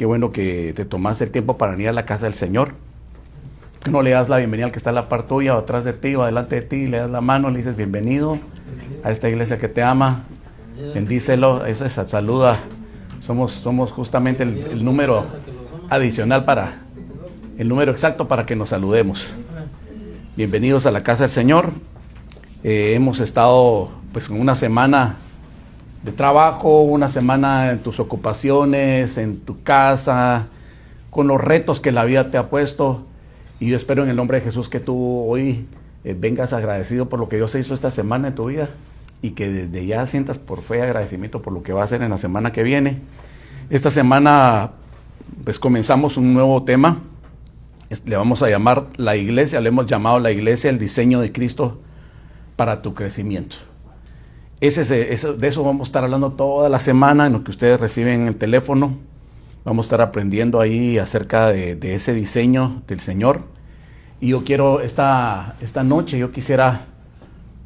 Qué bueno que te tomaste el tiempo para venir a la casa del Señor. Que no le das la bienvenida al que está a la par tuya o atrás de ti o adelante de ti, le das la mano, le dices bienvenido a esta iglesia que te ama, bendícelo, eso es, saluda. Somos justamente el número adicional el número exacto para que nos saludemos. Bienvenidos a la casa del Señor. Hemos estado pues en una semana de trabajo, una semana en tus ocupaciones, en tu casa, con los retos que la vida te ha puesto. Y yo espero en el nombre de Jesús que tú hoy vengas agradecido por lo que Dios hizo esta semana en tu vida y que desde ya sientas por fe agradecimiento por lo que va a hacer en la semana que viene. Esta semana pues comenzamos un nuevo tema, le vamos a llamar la iglesia, le hemos llamado la iglesia el diseño de Cristo para tu crecimiento. De eso vamos a estar hablando toda la semana en lo que ustedes reciben en el teléfono. Vamos a estar aprendiendo ahí acerca de ese diseño del Señor. Y yo quiero, esta noche, yo quisiera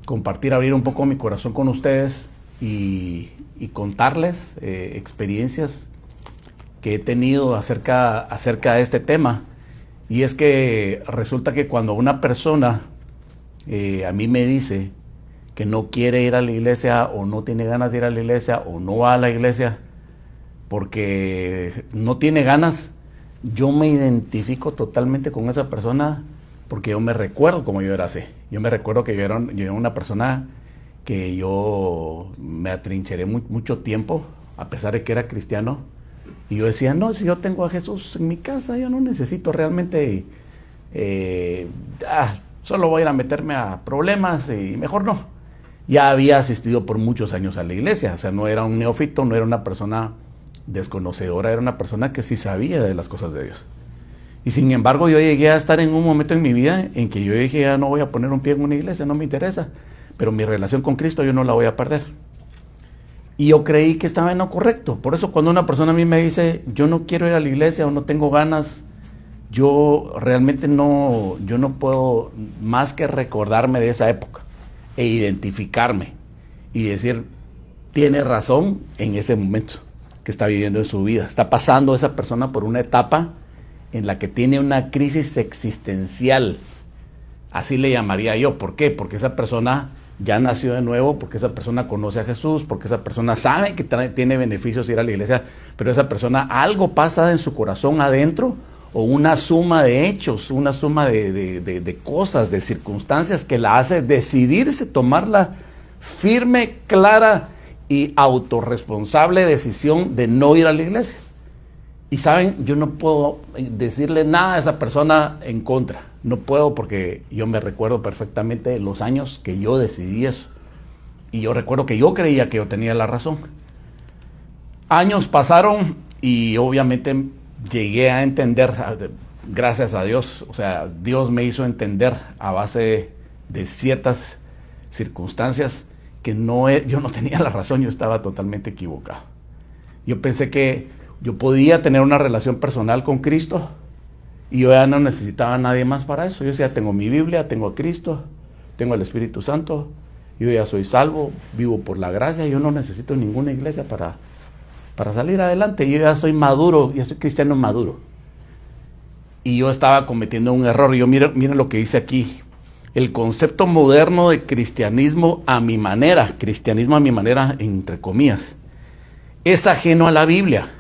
compartir, abrir un poco mi corazón con ustedes y contarles experiencias que he tenido acerca de este tema. Y es que resulta que cuando una persona a mí me dice que no quiere ir a la iglesia o no tiene ganas de ir a la iglesia o no va a la iglesia porque no tiene ganas, yo me identifico totalmente con esa persona porque yo me recuerdo como yo era así. Yo me recuerdo que yo era una persona que yo me atrincheré mucho tiempo, a pesar de que era cristiano, y yo decía, no, si yo tengo a Jesús en mi casa, yo no necesito realmente, solo voy a ir a meterme a problemas y mejor no. Ya había asistido por muchos años a la iglesia, o sea, no era un neófito, no era una persona desconocedora, era una persona que sí sabía de las cosas de Dios. Y sin embargo yo llegué a estar en un momento en mi vida en que yo dije, ya no voy a poner un pie en una iglesia, no me interesa, pero mi relación con Cristo yo no la voy a perder. Y yo creí que estaba en lo correcto. Por eso cuando una persona a mí me dice, yo no quiero ir a la iglesia o no tengo ganas, yo realmente yo no puedo más que recordarme de esa época e identificarme y decir, tiene razón en ese momento que está viviendo en su vida. Está pasando esa persona por una etapa en la que tiene una crisis existencial. Así le llamaría yo. ¿Por qué? Porque esa persona ya nació de nuevo, porque esa persona conoce a Jesús, porque esa persona sabe que tiene beneficios ir a la iglesia, pero esa persona algo pasa en su corazón adentro, o una suma de hechos, una suma de cosas, de circunstancias que la hace decidirse, tomar la firme, clara y autorresponsable decisión de no ir a la iglesia. Y saben, yo no puedo decirle nada a esa persona en contra, no puedo, porque yo me recuerdo perfectamente de los años que yo decidí eso, y yo recuerdo que yo creía que yo tenía la razón. Años pasaron y obviamente llegué a entender, gracias a Dios, o sea, Dios me hizo entender a base de ciertas circunstancias que yo no tenía la razón, yo estaba totalmente equivocado. Yo pensé que yo podía tener una relación personal con Cristo y yo ya no necesitaba a nadie más para eso. Yo decía, tengo mi Biblia, tengo a Cristo, tengo al Espíritu Santo, yo ya soy salvo, vivo por la gracia, yo no necesito ninguna iglesia para salir adelante, yo ya soy maduro, ya soy cristiano maduro. Y yo estaba cometiendo un error. Yo miren lo que dice aquí: el concepto moderno de cristianismo a mi manera entre comillas, es ajeno a la Biblia.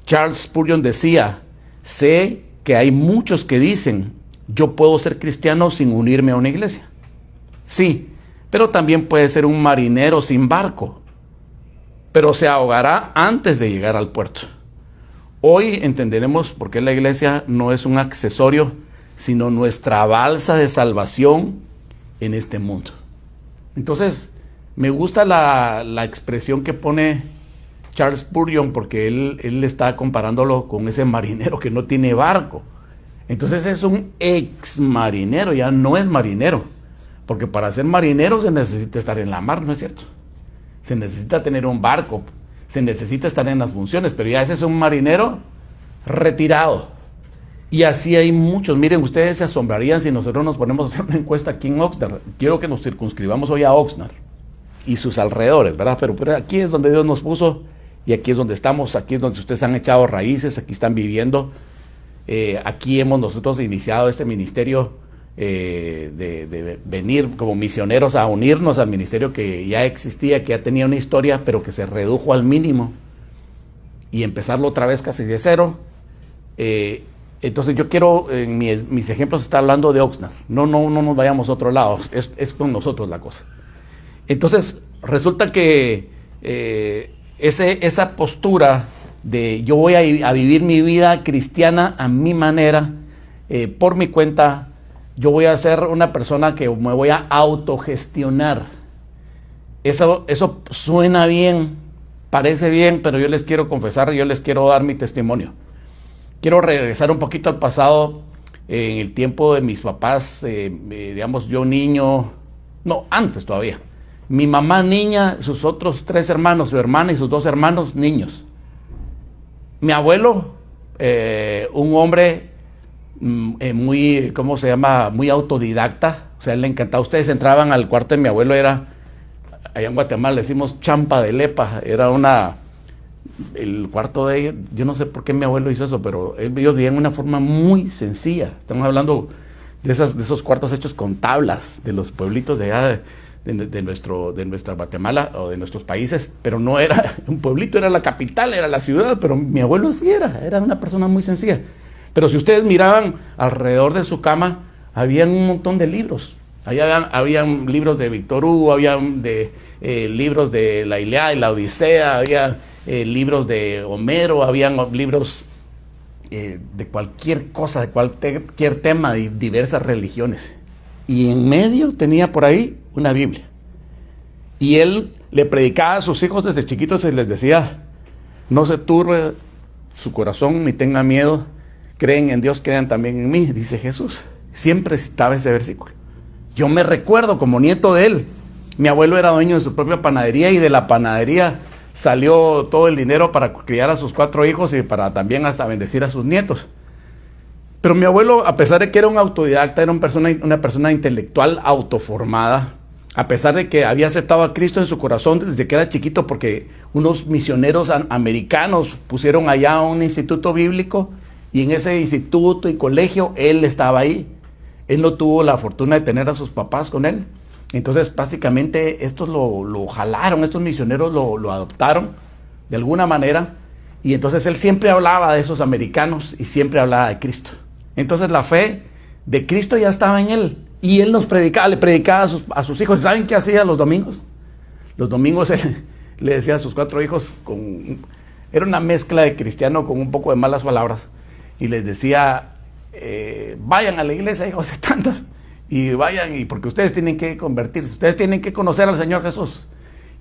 Charles Spurgeon decía, sé que hay muchos que dicen, yo puedo ser cristiano sin unirme a una iglesia. Sí, pero también puede ser un marinero sin barco, pero se ahogará antes de llegar al puerto. Hoy entenderemos por qué la iglesia no es un accesorio, sino nuestra balsa de salvación en este mundo. Entonces, me gusta la expresión que pone Charles Spurgeon, porque él está comparándolo con ese marinero que no tiene barco. Entonces es un ex marinero, ya no es marinero, porque para ser marinero se necesita estar en la mar, ¿no es cierto? Se necesita tener un barco, se necesita estar en las funciones, pero ya ese es un marinero retirado. Y así hay muchos. Miren, ustedes se asombrarían si nosotros nos ponemos a hacer una encuesta aquí en Oxnard. Quiero que nos circunscribamos hoy a Oxnard y sus alrededores, ¿verdad? Pero aquí es donde Dios nos puso y aquí es donde estamos, aquí es donde ustedes han echado raíces, aquí están viviendo. Aquí hemos nosotros iniciado este ministerio de venir como misioneros a unirnos al ministerio que ya existía, que ya tenía una historia, pero que se redujo al mínimo, y empezarlo otra vez casi de cero. Entonces yo quiero, en mis ejemplos, estar hablando de Oxnard. No nos vayamos a otro lado, es con nosotros la cosa. Entonces resulta que esa postura de yo voy a vivir mi vida cristiana a mi manera, por mi cuenta, yo voy a ser una persona que me voy a autogestionar. Eso suena bien, parece bien, pero yo les quiero confesar, yo les quiero dar mi testimonio. Quiero regresar un poquito al pasado, en el tiempo de mis papás, digamos yo niño, no, antes todavía. Mi mamá niña, sus otros 3 hermanos, su hermana y sus 2 hermanos niños. Mi abuelo, un hombre muy, ¿cómo se llama? Muy autodidacta, o sea, le encantaba. Ustedes entraban al cuarto de mi abuelo, era, allá en Guatemala le decimos champa de lepa, era el cuarto de ella, yo no sé por qué mi abuelo hizo eso, pero ellos vivían de una forma muy sencilla. Estamos hablando de esos cuartos hechos con tablas, de los pueblitos de allá, de nuestra Guatemala o de nuestros países, pero no era un pueblito, era la capital, era la ciudad, pero mi abuelo sí era una persona muy sencilla. Pero si ustedes miraban alrededor de su cama, había un montón de libros. Habían libros de Víctor Hugo, habían libros de la Ilíada y la Odisea, había libros de Homero, habían libros de cualquier cosa, de cualquier tema, de diversas religiones. Y en medio tenía por ahí una Biblia. Y él le predicaba a sus hijos desde chiquitos y les decía: no se turbe su corazón ni tenga miedo, creen en Dios, crean también en mí, dice Jesús. Siempre citaba ese versículo. Yo me recuerdo como nieto de él. Mi abuelo era dueño de su propia panadería, y de la panadería salió todo el dinero para criar a sus 4 hijos y para también hasta bendecir a sus nietos. Pero mi abuelo, a pesar de que era un autodidacta, era una persona intelectual autoformada, a pesar de que había aceptado a Cristo en su corazón desde que era chiquito, porque unos misioneros americanos pusieron allá un instituto bíblico, y en ese instituto y colegio él estaba ahí. Él no tuvo la fortuna de tener a sus papás con él. Entonces básicamente estos lo jalaron, estos misioneros lo adoptaron de alguna manera, y entonces él siempre hablaba de esos americanos y siempre hablaba de Cristo. Entonces la fe de Cristo ya estaba en él, y él le predicaba a sus hijos. ¿Saben qué hacía los domingos? Los domingos él le decía a sus 4 hijos, era una mezcla de cristiano con un poco de malas palabras, y les decía: vayan a la iglesia, hijos de tantas, y vayan, y porque ustedes tienen que convertirse, ustedes tienen que conocer al Señor Jesús.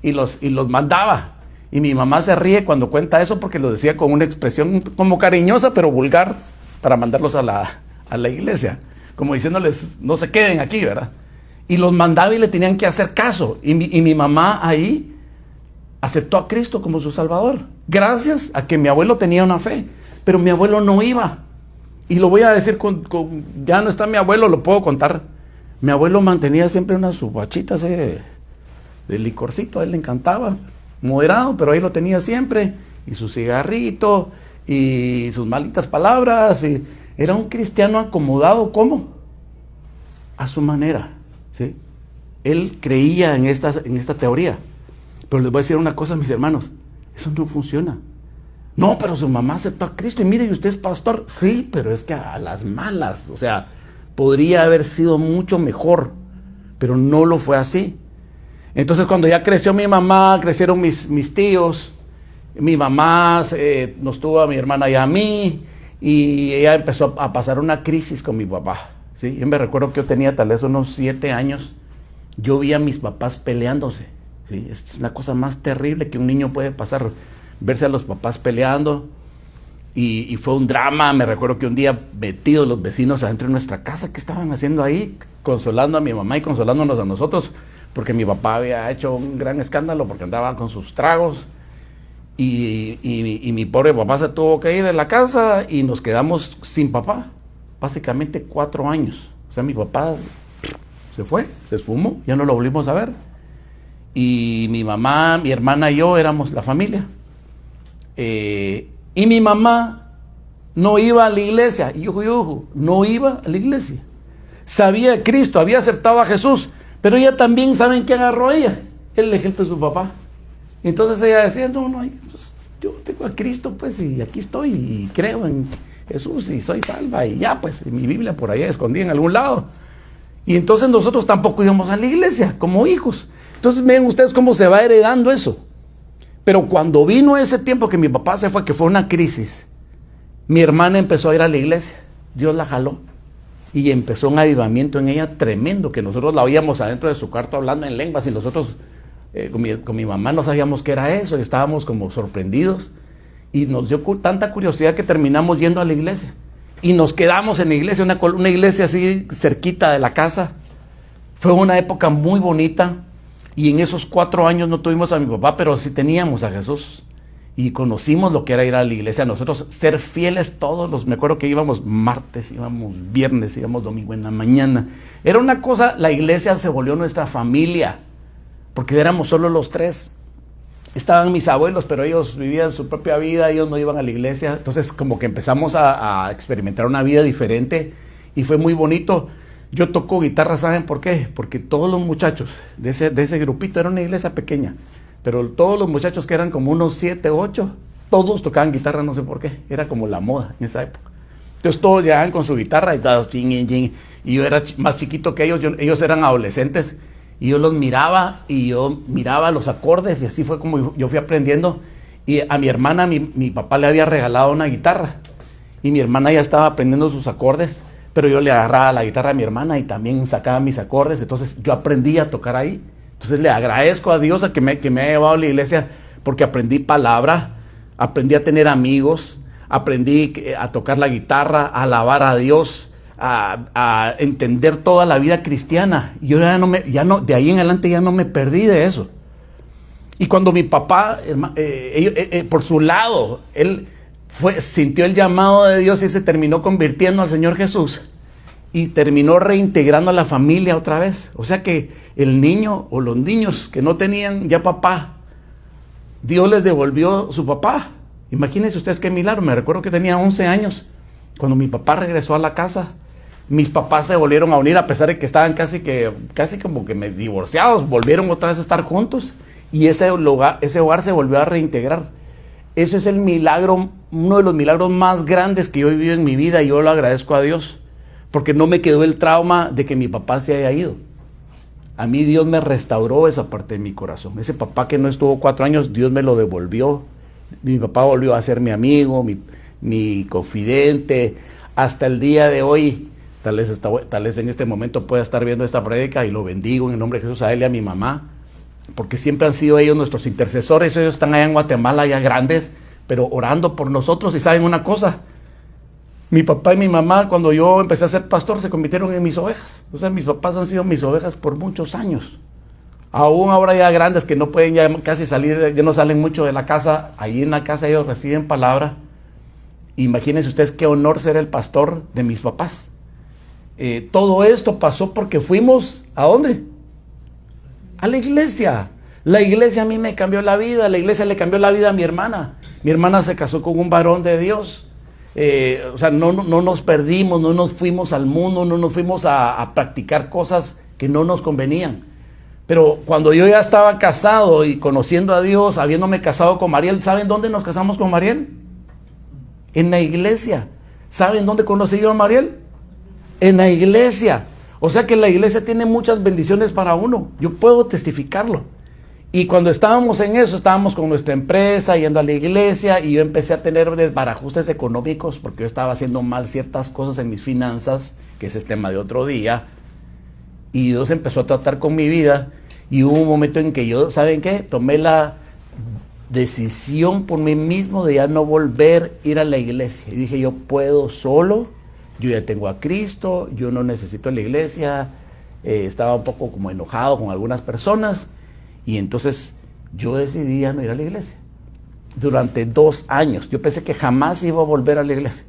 Y los mandaba. Y mi mamá se ríe cuando cuenta eso, porque lo decía con una expresión como cariñosa pero vulgar, para mandarlos a la iglesia, como diciéndoles: no se queden aquí, ¿verdad? Y los mandaba y le tenían que hacer caso. Y mi mamá ahí aceptó a Cristo como su Salvador, gracias a que mi abuelo tenía una fe. Pero mi abuelo no iba. Y lo voy a decir ya no está mi abuelo, lo puedo contar. Mi abuelo mantenía siempre unas subachitas de licorcito, a él le encantaba, moderado, pero ahí lo tenía siempre, y su cigarrito, y sus malitas palabras, y era un cristiano acomodado, ¿cómo? A su manera, ¿sí? Él creía en esta teoría. Pero les voy a decir una cosa, mis hermanos, eso no funciona. No, pero su mamá aceptó a Cristo, y mire, usted es pastor. Sí, pero es que a las malas, o sea, podría haber sido mucho mejor, pero no lo fue así. Entonces cuando ya creció mi mamá, crecieron mis tíos, mi mamá nos tuvo a mi hermana y a mí, y ella empezó a pasar una crisis con mi papá, ¿sí? Yo me recuerdo que yo tenía tal vez unos 7 años, yo vi a mis papás peleándose, ¿sí? Es una cosa más terrible que un niño puede pasar, verse a los papás peleando, y fue un drama. Me recuerdo que un día, metidos los vecinos adentro de nuestra casa, ¿qué estaban haciendo ahí? Consolando a mi mamá y consolándonos a nosotros, porque mi papá había hecho un gran escándalo porque andaba con sus tragos, y mi pobre papá se tuvo que ir de la casa, y nos quedamos sin papá, básicamente 4 años. O sea, mi papá se fue, se esfumó, ya no lo volvimos a ver, y mi mamá, mi hermana y yo éramos la familia. Y mi mamá no iba a la iglesia, no iba a la iglesia. Sabía a Cristo, había aceptado a Jesús, pero ella también, ¿saben qué agarró ella? El ejemplo de su papá. Entonces ella decía, no, pues, yo tengo a Cristo, pues, y aquí estoy, y creo en Jesús, y soy salva, y ya, pues, mi Biblia por allá escondida en algún lado. Y entonces nosotros tampoco íbamos a la iglesia, como hijos. Entonces ven ustedes cómo se va heredando eso. Pero cuando vino ese tiempo que mi papá se fue, que fue una crisis, mi hermana empezó a ir a la iglesia, Dios la jaló, y empezó un avivamiento en ella tremendo, que nosotros la oíamos adentro de su cuarto hablando en lenguas, y nosotros con mi mamá no sabíamos qué era eso, y estábamos como sorprendidos, y nos dio tanta curiosidad que terminamos yendo a la iglesia, y nos quedamos en la iglesia, una iglesia así cerquita de la casa. Fue una época muy bonita, y en esos 4 años no tuvimos a mi papá, pero sí teníamos a Jesús, y conocimos lo que era ir a la iglesia, nosotros ser fieles me acuerdo que íbamos martes, íbamos viernes, íbamos domingo en la mañana. Era una cosa, la iglesia se volvió nuestra familia, porque éramos solo los 3. Estaban mis abuelos, pero ellos vivían su propia vida, ellos no iban a la iglesia. Entonces como que empezamos a experimentar una vida diferente, y fue muy bonito. Yo toco guitarra, ¿saben por qué? Porque todos los muchachos de ese grupito, era una iglesia pequeña, pero todos los muchachos que eran como unos 7, 8, todos tocaban guitarra, no sé por qué, era como la moda en esa época. Entonces todos llegaban con su guitarra y todos, y yo era más chiquito que ellos, ellos eran adolescentes, y yo los miraba, y yo miraba los acordes, y así fue como yo fui aprendiendo. Y a mi hermana, mi papá le había regalado una guitarra, y mi hermana ya estaba aprendiendo sus acordes, pero yo le agarraba la guitarra a mi hermana y también sacaba mis acordes, entonces yo aprendí a tocar ahí. Entonces le agradezco a Dios que me haya llevado a la iglesia, porque aprendí palabra, aprendí a tener amigos, aprendí a tocar la guitarra, a alabar a Dios, a entender toda la vida cristiana. Yo de ahí en adelante ya no me perdí de eso. Y cuando mi papá, por su lado, él sintió el llamado de Dios y se terminó convirtiendo al Señor Jesús, y terminó reintegrando a la familia otra vez. O sea que el niño o los niños que no tenían ya papá, Dios les devolvió su papá. Imagínense ustedes qué milagro. Me recuerdo que tenía 11 años cuando mi papá regresó a la casa. Mis papás se volvieron a unir, a pesar de que estaban casi como que divorciados, volvieron otra vez a estar juntos, y ese hogar se volvió a reintegrar. Ese es el milagro, uno de los milagros más grandes que yo he vivido en mi vida, y yo lo agradezco a Dios, porque no me quedó el trauma de que mi papá se haya ido. A mí Dios me restauró esa parte de mi corazón. Ese papá que no estuvo 4 años, Dios me lo devolvió. Mi papá volvió a ser mi amigo, mi confidente, hasta el día de hoy. Tal vez en este momento pueda estar viendo esta prédica, y lo bendigo en el nombre de Jesús a él y a mi mamá, porque siempre han sido ellos nuestros intercesores. Ellos están allá en Guatemala, ya grandes, pero orando por nosotros. Y saben una cosa, mi papá y mi mamá, cuando yo empecé a ser pastor, se convirtieron en mis ovejas. O sea, mis papás han sido mis ovejas por muchos años. Aún ahora ya grandes, que no pueden ya casi salir, ya no salen mucho de la casa, ahí en la casa ellos reciben palabra. Imagínense ustedes qué honor ser el pastor de mis papás. Todo esto pasó porque fuimos, ¿a dónde? A la iglesia. La iglesia a mí me cambió la vida, la iglesia le cambió la vida a mi hermana. Mi hermana se casó con un varón de Dios. O sea, no nos perdimos, no nos fuimos al mundo, no nos fuimos a practicar cosas que no nos convenían. Pero cuando yo ya estaba casado y conociendo a Dios, habiéndome casado con Mariel, ¿saben dónde nos casamos con Mariel? En la iglesia. ¿Saben dónde conocí yo a Mariel? En la iglesia. O sea que la iglesia tiene muchas bendiciones para uno. Yo puedo testificarlo. Y cuando estábamos en eso, estábamos con nuestra empresa, yendo a la iglesia, y yo empecé a tener desbarajustes económicos, porque yo estaba haciendo mal ciertas cosas en mis finanzas, que ese es tema de otro día. Y Dios empezó a tratar con mi vida, y hubo un momento en que yo, ¿saben qué? Tomé la decisión por mí mismo de ya no volver a ir a la iglesia. Y dije, yo puedo solo, yo ya tengo a Cristo, yo no necesito la iglesia. Estaba un poco como enojado con algunas personas, y entonces yo decidí ya no ir a la iglesia. Durante 2 años, yo pensé que jamás iba a volver a la iglesia.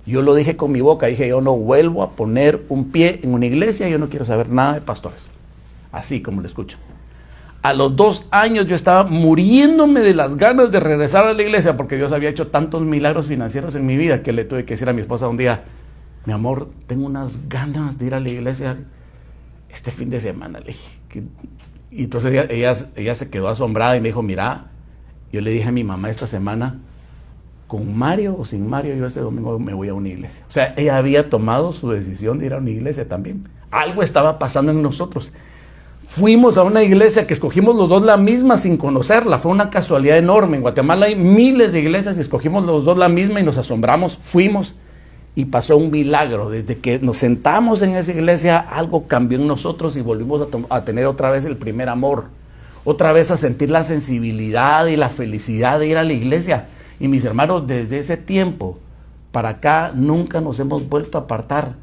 Yo lo dije con mi boca, dije, yo no vuelvo a poner un pie en una iglesia, yo no quiero saber nada de pastores. Así como lo escucho. A los 2 años yo estaba muriéndome de las ganas de regresar a la iglesia porque Dios había hecho tantos milagros financieros en mi vida que le tuve que decir a mi esposa un día: mi amor, tengo unas ganas de ir a la iglesia este fin de semana. Le dije, y entonces ella se quedó asombrada y me dijo: mira, yo le dije a mi mamá esta semana, con Mario o sin Mario, yo este domingo me voy a una iglesia. O sea, ella había tomado su decisión de ir a una iglesia también. Algo estaba pasando en nosotros. Fuimos a una iglesia que escogimos los dos la misma sin conocerla. Fue una casualidad enorme. En Guatemala hay miles de iglesias y escogimos los dos la misma y nos asombramos. Fuimos y pasó un milagro. Desde que nos sentamos en esa iglesia, algo cambió en nosotros y volvimos a tener otra vez el primer amor. Otra vez a sentir la sensibilidad y la felicidad de ir a la iglesia. Y mis hermanos, desde ese tiempo para acá nunca nos hemos vuelto a apartar.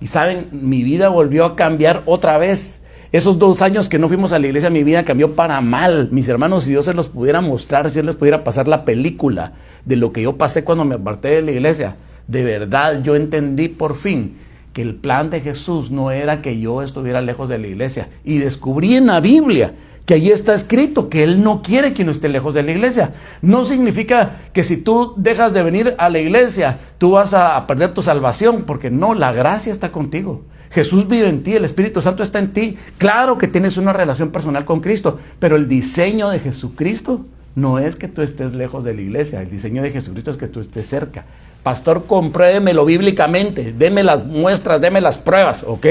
Y saben, mi vida volvió a cambiar otra vez. Esos 2 años que no fuimos a la iglesia, mi vida cambió para mal. Mis hermanos, si Dios se los pudiera mostrar, si Dios les pudiera pasar la película de lo que yo pasé cuando me aparté de la iglesia, de verdad yo entendí por fin que el plan de Jesús no era que yo estuviera lejos de la iglesia. Y descubrí en la Biblia que allí está escrito que Él no quiere que uno esté lejos de la iglesia. No significa que si tú dejas de venir a la iglesia, tú vas a perder tu salvación, porque no, la gracia está contigo. Jesús vive en ti, el Espíritu Santo está en ti. Claro que tienes una relación personal con Cristo, pero el diseño de Jesucristo no es que tú estés lejos de la iglesia. El diseño de Jesucristo es que tú estés cerca. Pastor, compruébemelo bíblicamente, deme las muestras, deme las pruebas, ¿ok?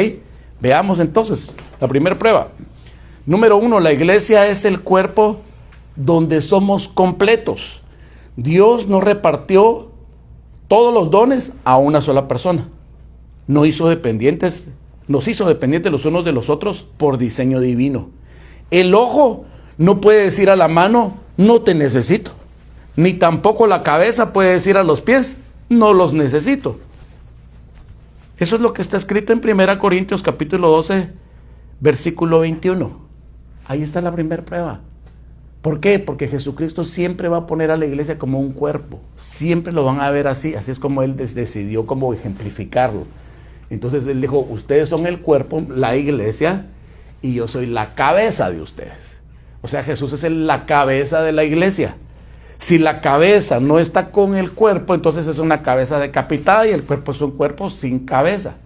Veamos entonces la primera prueba. Número 1, la iglesia es el cuerpo donde somos completos. Dios no repartió todos los dones a una sola persona. Nos hizo dependientes los unos de los otros por diseño divino. El ojo no puede decir a la mano, no te necesito. Ni tampoco la cabeza puede decir a los pies, no los necesito. Eso es lo que está escrito en 1 Corintios capítulo 12, versículo 21. Ahí está la primera prueba. ¿Por qué? Porque Jesucristo siempre va a poner a la iglesia como un cuerpo. Siempre lo van a ver así. Así es como Él decidió cómo ejemplificarlo. Entonces Él dijo, ustedes son el cuerpo, la iglesia, y yo soy la cabeza de ustedes. O sea, Jesús es la cabeza de la iglesia. Si la cabeza no está con el cuerpo, entonces es una cabeza decapitada y el cuerpo es un cuerpo sin cabeza.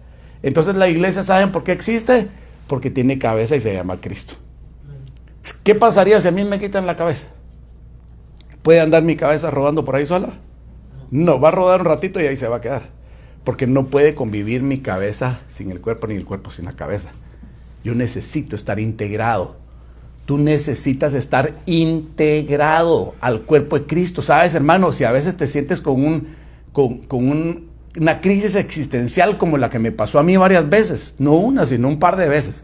Entonces la iglesia, ¿saben por qué existe? Porque tiene cabeza y se llama Cristo. ¿Qué pasaría si a mí me quitan la cabeza? ¿Puede andar mi cabeza rodando por ahí sola? No, va a rodar un ratito y ahí se va a quedar. Porque no puede convivir mi cabeza sin el cuerpo, ni el cuerpo sin la cabeza. Yo necesito estar integrado. Tú necesitas estar integrado al cuerpo de Cristo. ¿Sabes, hermano? Si a veces te sientes con una crisis existencial como la que me pasó a mí varias veces, no una, sino un par de veces.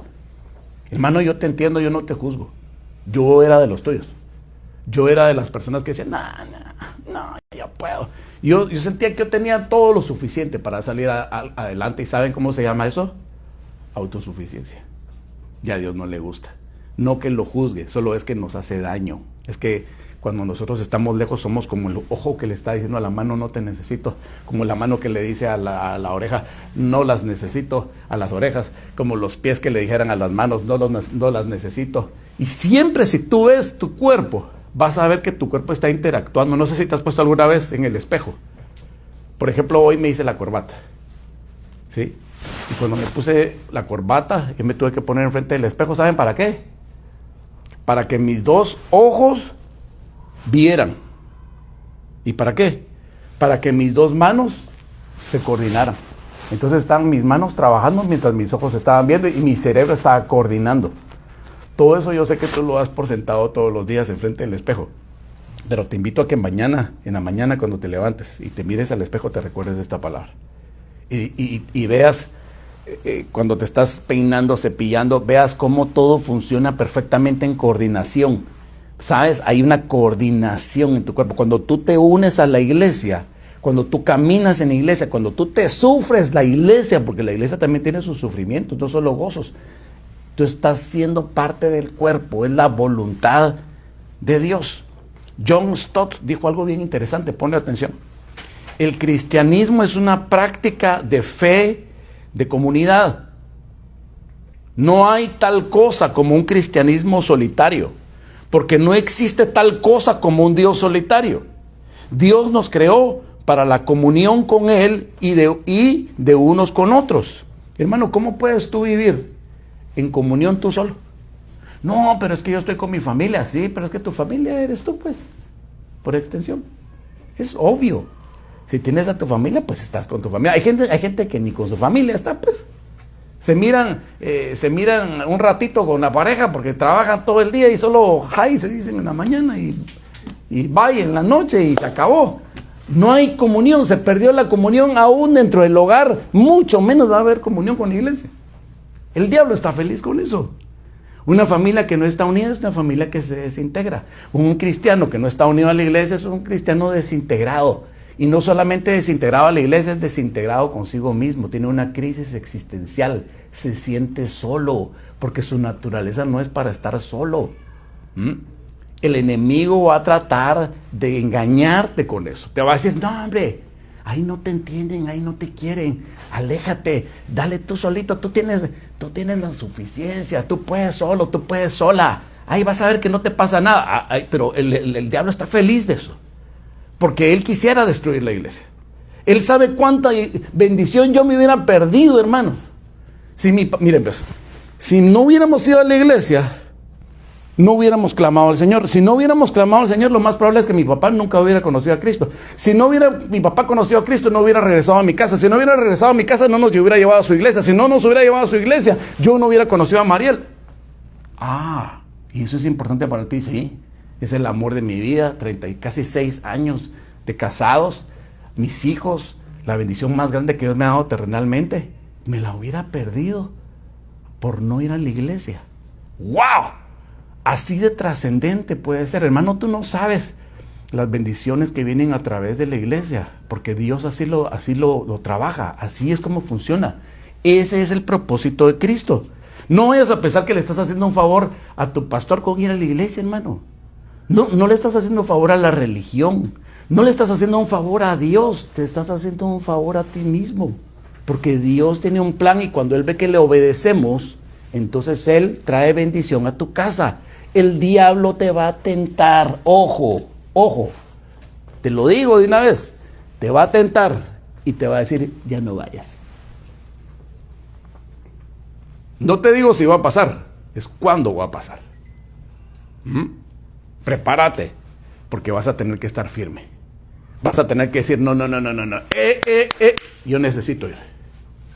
Hermano, yo te entiendo, yo no te juzgo. Yo era de los tuyos. Yo era de las personas que decían, no, ya puedo. Yo sentía que yo tenía todo lo suficiente para salir adelante. ¿Y saben cómo se llama eso? Autosuficiencia. Y a Dios no le gusta. No que lo juzgue, solo es que nos hace daño. Es que cuando nosotros estamos lejos somos como el ojo que le está diciendo a la mano, no te necesito. Como la mano que le dice a la oreja, no las necesito, a las orejas. Como los pies que le dijeran a las manos, no las necesito. Y siempre si tú ves tu cuerpo, vas a ver que tu cuerpo está interactuando. No sé si te has puesto alguna vez en el espejo. Por ejemplo, hoy me hice la corbata, ¿sí? Y cuando me puse la corbata, yo me tuve que poner enfrente del espejo. ¿Saben para qué? Para que mis 2 ojos vieran. ¿Y para qué? Para que mis 2 manos se coordinaran. Entonces estaban mis manos trabajando mientras mis ojos estaban viendo y mi cerebro estaba coordinando. Todo eso yo sé que tú lo das por sentado todos los días enfrente del espejo. Pero te invito a que en la mañana cuando te levantes y te mires al espejo, te recuerdes de esta palabra. Y veas, cuando te estás peinando, cepillando, veas cómo todo funciona perfectamente en coordinación. ¿Sabes? Hay una coordinación en tu cuerpo. Cuando tú te unes a la iglesia, cuando tú caminas en la iglesia, cuando tú te sufres la iglesia, porque la iglesia también tiene sus sufrimientos, no solo gozos. Tú estás siendo parte del cuerpo, es la voluntad de Dios. John Stott dijo algo bien interesante, ponle atención. El cristianismo es una práctica de fe, de comunidad. No hay tal cosa como un cristianismo solitario. porque no existe tal cosa como un Dios solitario. Dios nos creó para la comunión con Él y de unos con otros. Hermano, ¿cómo puedes tú vivir en comunión tú solo? No, pero es que yo estoy con mi familia. Sí, pero es que tu familia eres tú, pues, por extensión. Es obvio. Si tienes a tu familia, pues estás con tu familia. Hay gente que ni con su familia está, pues. Se miran un ratito con la pareja porque trabajan todo el día y solo hi se dicen en la mañana y bye en la noche y se acabó. No hay comunión, se perdió la comunión aún dentro del hogar, mucho menos va a haber comunión con la iglesia. El diablo está feliz con eso. Una familia que no está unida es una familia que se desintegra. Un cristiano que no está unido a la iglesia es un cristiano desintegrado. Y no solamente desintegrado a la iglesia, es desintegrado consigo mismo. Tiene una crisis existencial. Se siente solo, porque su naturaleza no es para estar solo. El enemigo va a tratar de engañarte con eso. Te va a decir, no hombre, ahí no te entienden, ahí no te quieren. Aléjate, dale tú solito, tú tienes la suficiencia, tú puedes solo, tú puedes sola. Ahí vas a ver que no te pasa nada. Pero el diablo está feliz de eso. Porque él quisiera destruir la iglesia. Él sabe cuánta bendición yo me hubiera perdido, hermano. Miren pues, si no hubiéramos ido a la iglesia, no hubiéramos clamado al Señor. Si no hubiéramos clamado al Señor, lo más probable es que mi papá nunca hubiera conocido a Cristo. Si no hubiera mi papá conocido a Cristo, no hubiera regresado a mi casa. Si no hubiera regresado a mi casa, no nos hubiera llevado a su iglesia. Si no nos hubiera llevado a su iglesia, yo no hubiera conocido a Mariel. Y eso es importante para ti, sí. Es el amor de mi vida, casi 6 años de casados, mis hijos, la bendición más grande que Dios me ha dado terrenalmente. Me la hubiera perdido por no ir a la iglesia. ¡Wow! Así de trascendente puede ser. Hermano, tú no sabes las bendiciones que vienen a través de la iglesia, porque Dios así lo trabaja, así es como funciona. Ese es el propósito de Cristo. No vayas a pensar que le estás haciendo un favor a tu pastor con ir a la iglesia, hermano. No le estás haciendo un favor a la religión, no le estás haciendo un favor a Dios, te estás haciendo un favor a ti mismo, porque Dios tiene un plan y cuando Él ve que le obedecemos, entonces Él trae bendición a tu casa. El diablo te va a tentar, ojo, te lo digo de una vez, te va a tentar y te va a decir, ya no vayas. No te digo si va a pasar, es cuándo va a pasar. Prepárate, porque vas a tener que estar firme. Vas a tener que decir, no. Yo necesito ir.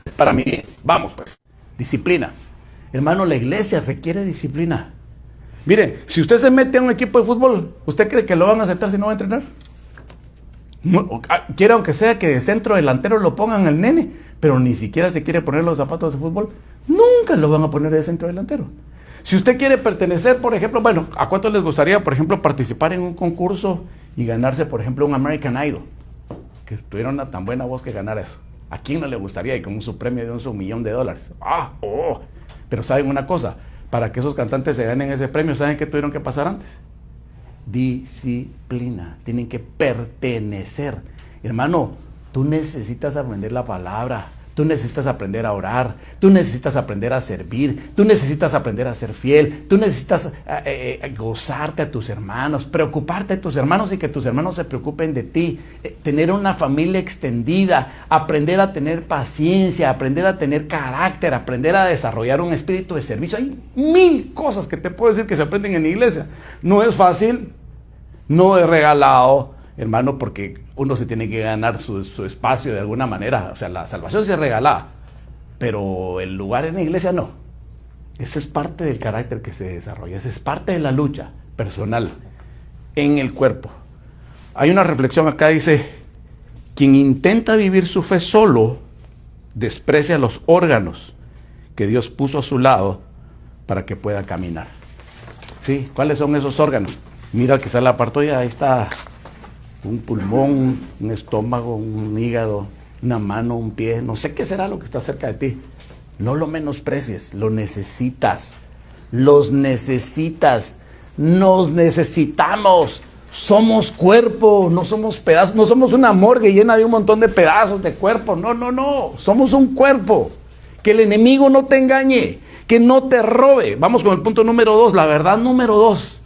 Es para mí. Vamos, pues. Disciplina. Hermano, la iglesia requiere disciplina. Mire, si usted se mete a un equipo de fútbol, ¿usted cree que lo van a aceptar si no va a entrenar? No, quiere aunque sea que de centro delantero lo pongan al nene, pero ni siquiera se quiere poner los zapatos de fútbol. Nunca lo van a poner de centro delantero. Si usted quiere pertenecer, por ejemplo, ¿a cuántos les gustaría, por ejemplo, participar en un concurso y ganarse, por ejemplo, un American Idol? Que tuviera una tan buena voz que ganara eso. ¿A quién no le gustaría? Y con su premio de $1 millón. Pero ¿saben una cosa? Para que esos cantantes se ganen ese premio, ¿saben qué tuvieron que pasar antes? Disciplina. Tienen que pertenecer. Hermano, tú necesitas aprender la palabra. Tú necesitas aprender a orar, tú necesitas aprender a servir, tú necesitas aprender a ser fiel, tú necesitas gozarte a tus hermanos, preocuparte de tus hermanos y que tus hermanos se preocupen de ti, tener una familia extendida, aprender a tener paciencia, aprender a tener carácter, aprender a desarrollar un espíritu de servicio. Hay 1000 cosas que te puedo decir que se aprenden en la iglesia. No es fácil, no es regalado, hermano, porque uno se tiene que ganar su espacio de alguna manera. O sea, la salvación sí es regalada, pero el lugar en la iglesia no. Esa es parte del carácter que se desarrolla, esa es parte de la lucha personal en el cuerpo. Hay una reflexión acá, dice, quien intenta vivir su fe solo, desprecia los órganos que Dios puso a su lado para que pueda caminar. ¿Sí? ¿Cuáles son esos órganos? Mira que está la partoya, ahí está un pulmón, un estómago, un hígado, una mano, un pie, no sé qué será lo que está cerca de ti. No lo menosprecies, lo necesitas, los necesitas, nos necesitamos, somos cuerpo, no somos pedazos, no somos una morgue llena de un montón de pedazos de cuerpo, no, somos un cuerpo. Que el enemigo no te engañe, que no te robe. Vamos con el punto número 2, la verdad número 2.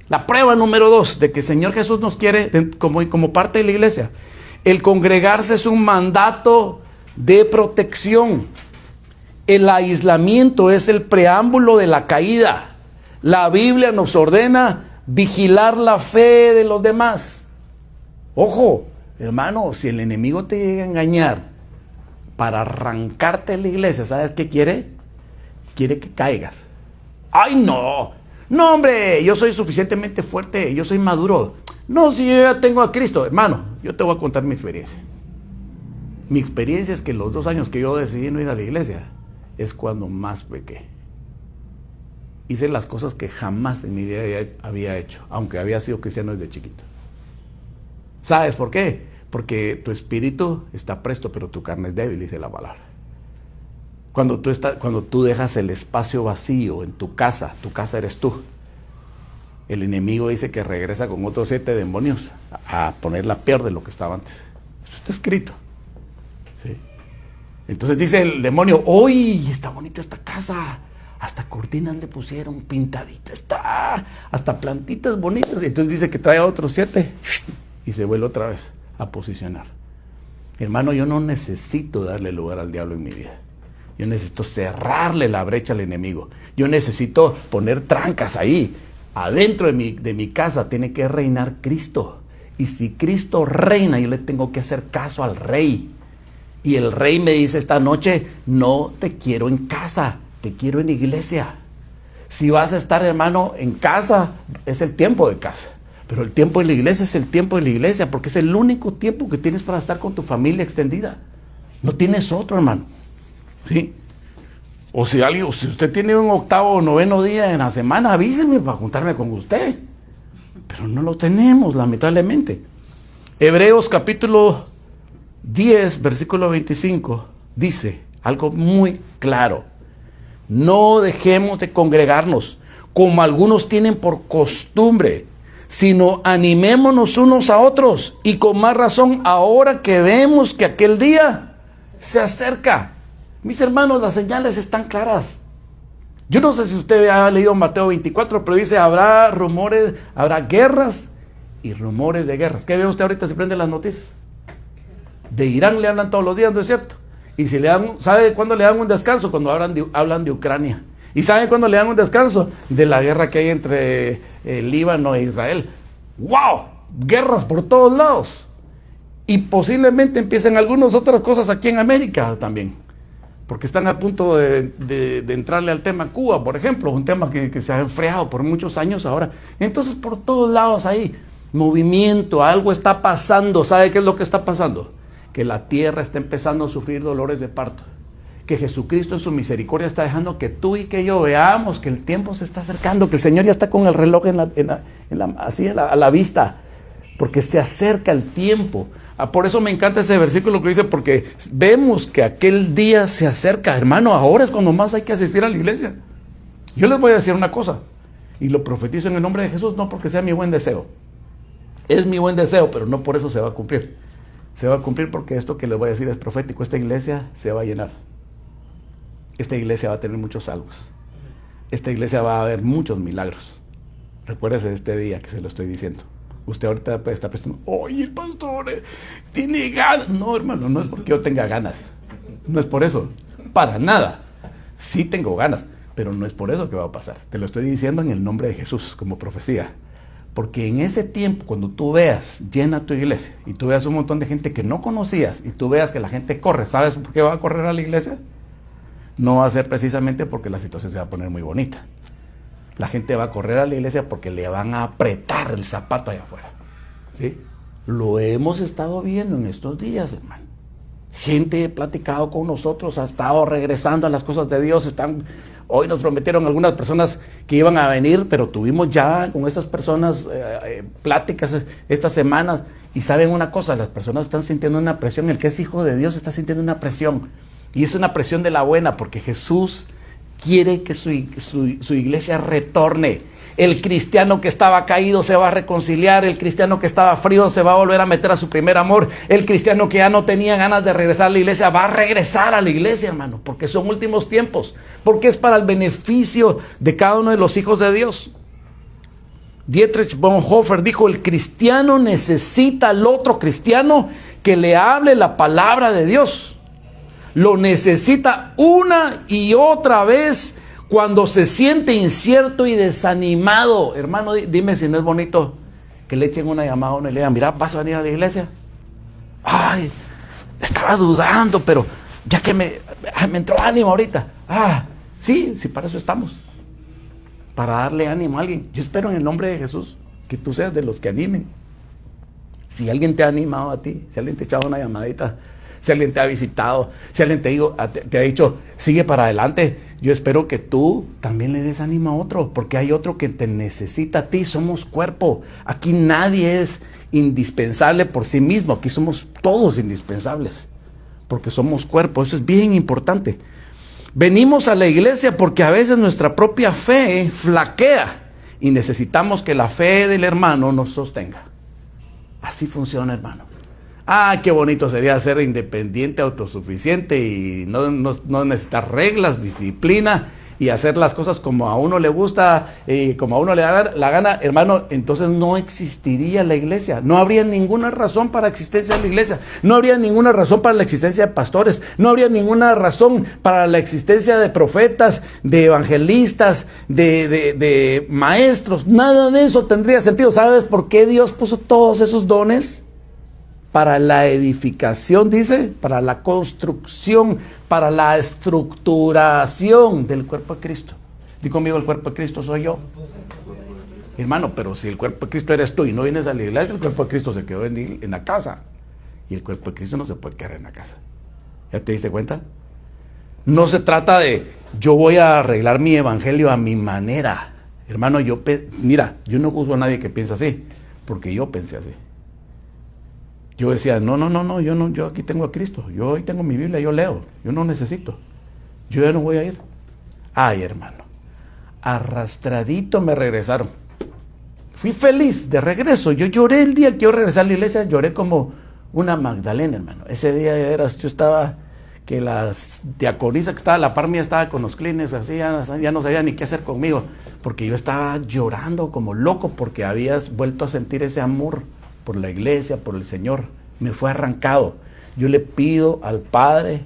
La prueba número 2 de que el Señor Jesús nos quiere como parte de la iglesia. El congregarse es un mandato de protección. El aislamiento es el preámbulo de la caída. La Biblia nos ordena vigilar la fe de los demás. Ojo, hermano, si el enemigo te llega a engañar para arrancarte de la iglesia, ¿sabes qué quiere? Quiere que caigas. ¡Ay, no! No, hombre, yo soy suficientemente fuerte, yo soy maduro. No, si yo ya tengo a Cristo. Hermano, yo te voy a contar mi experiencia. Mi experiencia es que los 2 años que yo decidí no ir a la iglesia es cuando más pequé. Hice las cosas que jamás en mi vida había hecho, aunque había sido cristiano desde chiquito. ¿Sabes por qué? Porque tu espíritu está presto, pero tu carne es débil, dice la palabra. Cuando tú dejas el espacio vacío en tu casa eres tú. El enemigo dice que regresa con otros 7 demonios a ponerla peor de lo que estaba antes. Eso está escrito. ¿Sí? Entonces dice el demonio, ¡uy! Está bonita esta casa. Hasta cortinas le pusieron, pintadita está, hasta plantitas bonitas. Y entonces dice que trae a otros 7 y se vuelve otra vez a posicionar. Hermano, yo no necesito darle lugar al diablo en mi vida. Yo necesito cerrarle la brecha al enemigo. Yo necesito poner trancas ahí. Adentro de mi casa tiene que reinar Cristo. Y si Cristo reina, yo le tengo que hacer caso al Rey. Y el Rey me dice esta noche, no te quiero en casa, te quiero en iglesia. Si vas a estar, hermano, en casa, es el tiempo de casa. Pero el tiempo de la iglesia es el tiempo de la iglesia, porque es el único tiempo que tienes para estar con tu familia extendida. No tienes otro, hermano. ¿Sí? O si usted tiene un 8º o 9º día en la semana, avíseme para juntarme con usted. Pero no lo tenemos, lamentablemente. Hebreos capítulo 10, versículo 25, dice algo muy claro. No dejemos de congregarnos, como algunos tienen por costumbre, sino animémonos unos a otros, y con más razón ahora que vemos que aquel día se acerca. Mis hermanos, las señales están claras. Yo no sé si usted ha leído Mateo 24, pero dice, habrá rumores, habrá guerras y rumores de guerras. ¿Qué ve usted ahorita si prende las noticias? De Irán le hablan todos los días, ¿no es cierto? Y si le dan, ¿sabe cuándo le dan un descanso? Cuando hablan de Ucrania. ¿Y sabe cuándo le dan un descanso? De la guerra que hay entre Líbano e Israel. ¡Wow! Guerras por todos lados. Y posiblemente empiecen algunas otras cosas aquí en América también. Porque están a punto de entrarle al tema Cuba, por ejemplo, un tema que se ha enfriado por muchos años ahora. Entonces, por todos lados hay movimiento, algo está pasando. ¿Sabe qué es lo que está pasando? Que la tierra está empezando a sufrir dolores de parto. Que Jesucristo en su misericordia está dejando que tú y que yo veamos que el tiempo se está acercando, que el Señor ya está con el reloj a la vista, porque se acerca el tiempo. Por eso me encanta ese versículo que dice, porque vemos que aquel día se acerca. Hermano, ahora es cuando más hay que asistir a la iglesia. Yo les voy a decir una cosa, y lo profetizo en el nombre de Jesús, no porque sea mi buen deseo. Es mi buen deseo, pero no por eso se va a cumplir. Se va a cumplir porque esto que les voy a decir es profético. Esta iglesia se va a llenar. Esta iglesia va a tener muchos salvos. Esta iglesia va a haber muchos milagros. Recuérdese de este día que se lo estoy diciendo. Usted ahorita puede estar pensando, oye, el pastor tiene ganas. No, hermano, no es porque yo tenga ganas. No es por eso. Para nada. Sí tengo ganas, pero no es por eso que va a pasar. Te lo estoy diciendo en el nombre de Jesús, como profecía. Porque en ese tiempo, cuando tú veas llena tu iglesia, y tú veas un montón de gente que no conocías, y tú veas que la gente corre, ¿sabes por qué va a correr a la iglesia? No va a ser precisamente porque la situación se va a poner muy bonita. La gente va a correr a la iglesia porque le van a apretar el zapato allá afuera. ¿Sí? Lo hemos estado viendo en estos días, hermano. Gente ha platicado con nosotros, ha estado regresando a las cosas de Dios. Hoy nos prometieron algunas personas que iban a venir, pero tuvimos ya con esas personas pláticas estas semanas. Y saben una cosa, las personas están sintiendo una presión. El que es hijo de Dios está sintiendo una presión. Y es una presión de la buena, porque Jesús quiere que su iglesia retorne. El cristiano que estaba caído se va a reconciliar. El cristiano que estaba frío se va a volver a meter a su primer amor. El cristiano que ya no tenía ganas de regresar a la iglesia va a regresar a la iglesia, hermano, porque son últimos tiempos, porque es para el beneficio de cada uno de los hijos de Dios. Dietrich Bonhoeffer dijo: el cristiano necesita al otro cristiano que le hable la palabra de Dios. Lo necesita una y otra vez cuando se siente incierto y desanimado. Hermano, dime si no es bonito que le echen una llamada a uno y le digan: mira, ¿vas a venir a la iglesia? Ay, estaba dudando, pero ya que me entró ánimo ahorita. Sí, para eso estamos. Para darle ánimo a alguien. Yo espero en el nombre de Jesús que tú seas de los que animen. Si alguien te ha animado a ti, si alguien te ha echado una llamadita, si alguien te ha visitado, si alguien te ha dicho sigue para adelante, yo espero que tú también le des ánimo a otro, porque hay otro que te necesita a ti. Somos cuerpo. Aquí nadie es indispensable por sí mismo. Aquí somos todos indispensables, porque somos cuerpo. Eso es bien importante. Venimos a la iglesia porque a veces nuestra propia fe flaquea y necesitamos que la fe del hermano nos sostenga. Así funciona, hermano. Qué bonito sería ser independiente, autosuficiente y no necesitar reglas, disciplina y hacer las cosas como a uno le gusta y como a uno le da la gana, hermano. Entonces no existiría la iglesia. No habría ninguna razón para la existencia de la iglesia. No habría ninguna razón para la existencia de pastores. No habría ninguna razón para la existencia de profetas, de evangelistas, de maestros. Nada de eso tendría sentido. ¿Sabes por qué Dios puso todos esos dones? Para la edificación, dice, para la construcción, para la estructuración del cuerpo de Cristo. Di conmigo: el cuerpo de Cristo soy yo. Hermano, pero si el cuerpo de Cristo eres tú y no vienes a la iglesia, el cuerpo de Cristo se quedó en la casa. Y el cuerpo de Cristo no se puede quedar en la casa. ¿Ya te diste cuenta? No se trata de yo voy a arreglar mi evangelio a mi manera. Hermano, yo no juzgo a nadie que piensa así, porque yo pensé así. Yo decía, no, yo aquí tengo a Cristo, yo hoy tengo mi Biblia, yo leo, yo no necesito, yo ya no voy a ir. Ay, hermano, arrastradito me regresaron. Fui feliz de regreso. Yo lloré el día que yo regresé a la iglesia, lloré como una Magdalena, hermano. Ese día yo estaba, que la diaconisa que estaba a la par mía estaba con los clines, así, ya no sabía ni qué hacer conmigo, porque yo estaba llorando como loco, porque habías vuelto a sentir ese amor por la iglesia, por el Señor. Me fue arrancado. Yo le pido al Padre,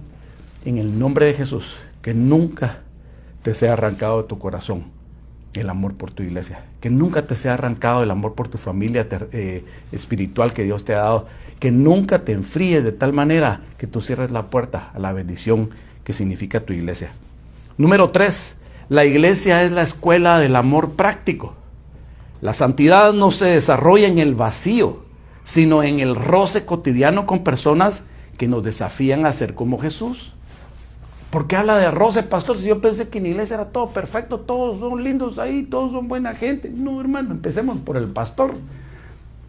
en el nombre de Jesús, que nunca te sea arrancado de tu corazón el amor por tu iglesia, que nunca te sea arrancado el amor por tu familia espiritual que Dios te ha dado, que nunca te enfríes de tal manera que tú cierres la puerta a la bendición que significa tu iglesia. Número 3, la iglesia es la escuela del amor práctico. La santidad no se desarrolla en el vacío, sino en el roce cotidiano con personas que nos desafían a ser como Jesús. ¿Por qué habla de roce, pastor? Si yo pensé que en la iglesia era todo perfecto, todos son lindos ahí, todos son buena gente. No, hermano, empecemos por el pastor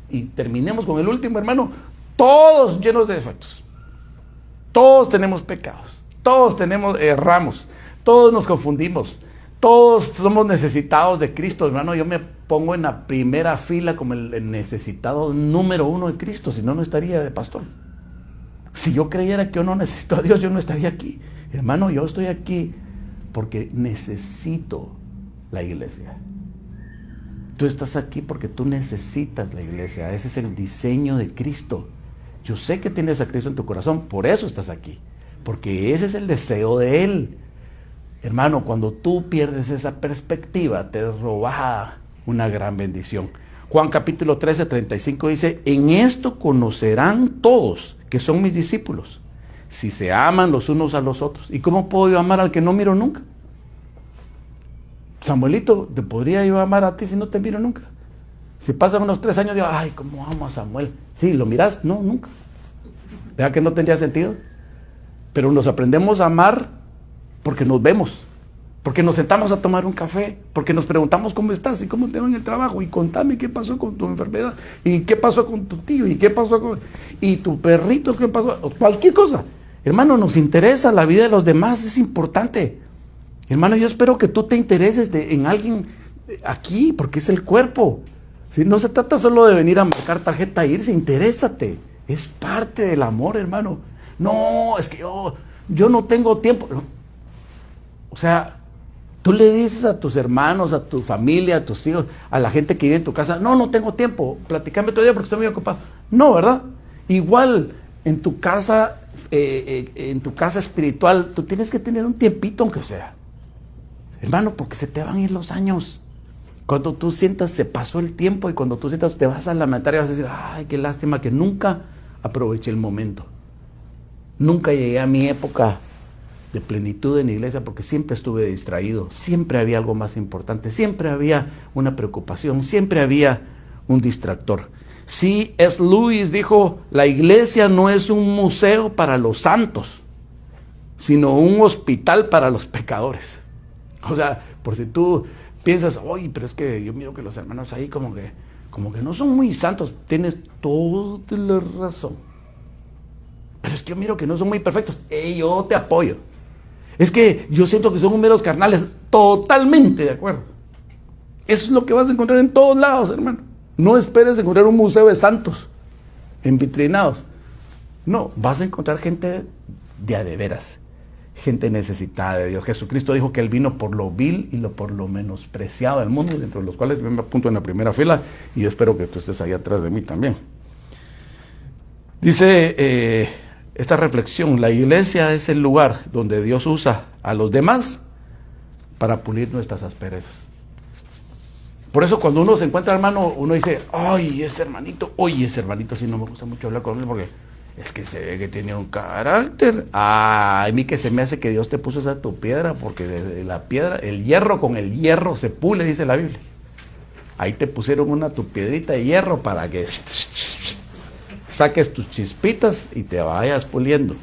y terminemos con el último, hermano. Todos llenos de defectos. Todos tenemos pecados. Todos erramos. Todos nos confundimos. Todos somos necesitados de Cristo, hermano. Yo me pongo en la primera fila como el necesitado número 1 de Cristo, si no, no estaría de pastor. Si yo creyera que yo no necesito a Dios, yo no estaría aquí. Hermano, yo estoy aquí porque necesito la iglesia. Tú estás aquí porque tú necesitas la iglesia. Ese es el diseño de Cristo. Yo sé que tienes a Cristo en tu corazón, por eso estás aquí, porque ese es el deseo de Él. Hermano, cuando tú pierdes esa perspectiva, te es robada una gran bendición. Juan capítulo 13, 35 dice: en esto conocerán todos que son mis discípulos, si se aman los unos a los otros. ¿Y cómo puedo yo amar al que no miro nunca? Samuelito, ¿te podría yo amar a ti si no te miro nunca? Si pasan unos 3 años, digo, ay, ¿cómo amo a Samuel? Sí, ¿lo miras? No, nunca. ¿Verdad que no tendría sentido? Pero nos aprendemos a amar porque nos vemos, porque nos sentamos a tomar un café, porque nos preguntamos cómo estás y cómo te va en el trabajo, y contame qué pasó con tu enfermedad, y qué pasó con tu tío, y qué pasó con y tu perrito, qué pasó, cualquier cosa. Hermano, nos interesa la vida de los demás, es importante. Hermano, yo espero que tú te intereses en alguien aquí, porque es el cuerpo. ¿Sí? No se trata solo de venir a marcar tarjeta e irse, interésate, es parte del amor, hermano. No, es que yo no tengo tiempo. O sea, Tú le dices a tus hermanos, a tu familia, a tus hijos, a la gente que vive en tu casa, no tengo tiempo, platícame otro día porque estoy muy ocupado. No, ¿verdad? Igual, en tu casa espiritual, tú tienes que tener un tiempito aunque sea. Hermano, porque se te van a ir los años. Cuando tú sientas, se pasó el tiempo, y cuando tú sientas, te vas a lamentar y vas a decir, ay, qué lástima que nunca aproveché el momento. Nunca llegué a mi época de plenitud en la iglesia porque siempre estuve distraído, siempre había algo más importante, siempre había una preocupación, siempre había un distractor. C.S. Lewis dijo, la iglesia no es un museo para los santos, sino un hospital para los pecadores. O sea, por si tú piensas, oye, pero es que yo miro que los hermanos ahí como que no son muy santos, tienes toda la razón. Pero es que yo miro que no son muy perfectos, yo te apoyo. Es que yo siento que son meros carnales, totalmente de acuerdo. Eso es lo que vas a encontrar en todos lados, hermano. No esperes encontrar un museo de santos envitrinados. No, vas a encontrar gente de a de veras, gente necesitada de Dios. Jesucristo dijo que Él vino por lo vil y por lo menospreciado del mundo, dentro de los cuales yo me apunto en la primera fila, y yo espero que tú estés ahí atrás de mí también. Dice esta reflexión, la iglesia es el lugar donde Dios usa a los demás para pulir nuestras asperezas. Por eso cuando uno se encuentra, hermano, uno dice, oye, ese hermanito sí no me gusta mucho hablar con él porque es que se ve que tiene un carácter. A mí que se me hace que Dios te puso esa tu piedra, porque de la piedra, el hierro con el hierro se pule, dice la Biblia. Ahí te pusieron tu piedrita de hierro para que saques tus chispitas y te vayas puliendo.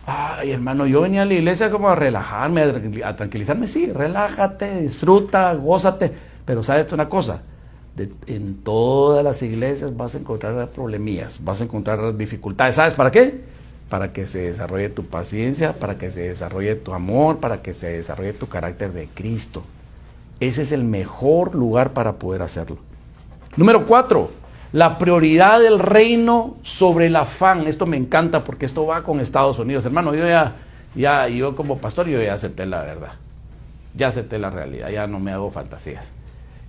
Ay, hermano, yo venía a la iglesia como a relajarme, a tranquilizarme. Sí, relájate, disfruta, gózate. Pero sabes una cosa, en todas las iglesias vas a encontrar problemillas, vas a encontrar dificultades. ¿Sabes para qué? Para que se desarrolle tu paciencia, para que se desarrolle tu amor, para que se desarrolle tu carácter de Cristo. Ese es el mejor lugar para poder hacerlo. Número 4, la prioridad del reino sobre el afán. Esto me encanta porque esto va con Estados Unidos. Hermano, yo como pastor, yo ya acepté la verdad. Ya acepté la realidad, ya no me hago fantasías.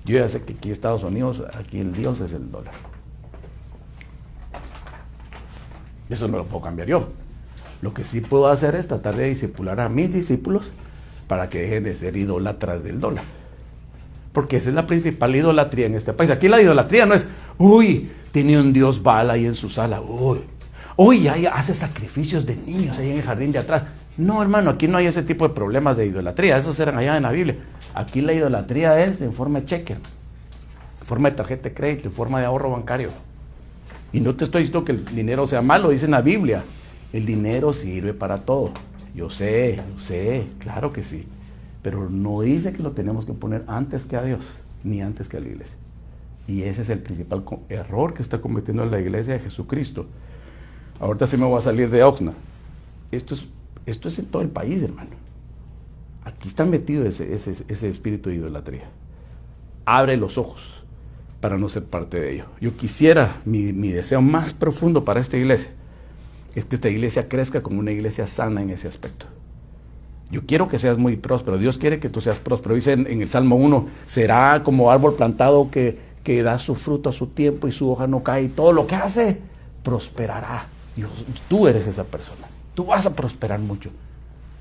Yo ya sé que aquí en Estados Unidos, aquí el Dios es el dólar. Eso no lo puedo cambiar yo. Lo que sí puedo hacer es tratar de discipular a mis discípulos para que dejen de ser idólatras del dólar. Porque esa es la principal idolatría en este país. Aquí la idolatría no es, tiene un Dios Baal ahí en su sala, ahí hace sacrificios de niños ahí en el jardín de atrás. No, hermano, aquí no hay ese tipo de problemas de idolatría, esos eran allá en la Biblia. Aquí la idolatría es en forma de cheque, en forma de tarjeta de crédito, en forma de ahorro bancario. Y no te estoy diciendo que el dinero sea malo, dice en la Biblia, el dinero sirve para todo. Yo sé, claro que sí, pero no dice que lo tenemos que poner antes que a Dios, ni antes que a la iglesia. Y ese es el principal error que está cometiendo la iglesia de Jesucristo. Ahorita sí me voy a salir de Oxnard. Esto es en todo el país, hermano. Aquí está metido ese espíritu de idolatría. Abre los ojos para no ser parte de ello. Yo quisiera, mi deseo más profundo para esta iglesia, es que esta iglesia crezca como una iglesia sana en ese aspecto. Yo quiero que seas muy próspero. Dios quiere que tú seas próspero. Dice en el Salmo 1, será como árbol plantado que da su fruto a su tiempo y su hoja no cae, y todo lo que hace prosperará. Tú eres esa persona. Tú vas a prosperar mucho,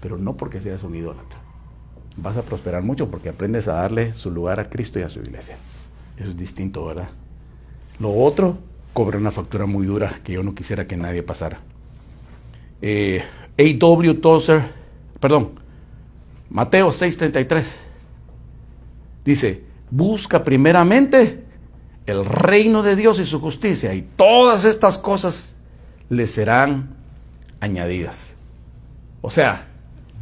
pero no porque seas un idólatra. Vas a prosperar mucho porque aprendes a darle su lugar a Cristo y a su iglesia. Eso es distinto, ¿verdad? Lo otro cobra una factura muy dura que yo no quisiera que nadie pasara. A.W. Tozer, Mateo 6:33 dice, busca primeramente el reino de Dios y su justicia, y todas estas cosas le serán añadidas. O sea,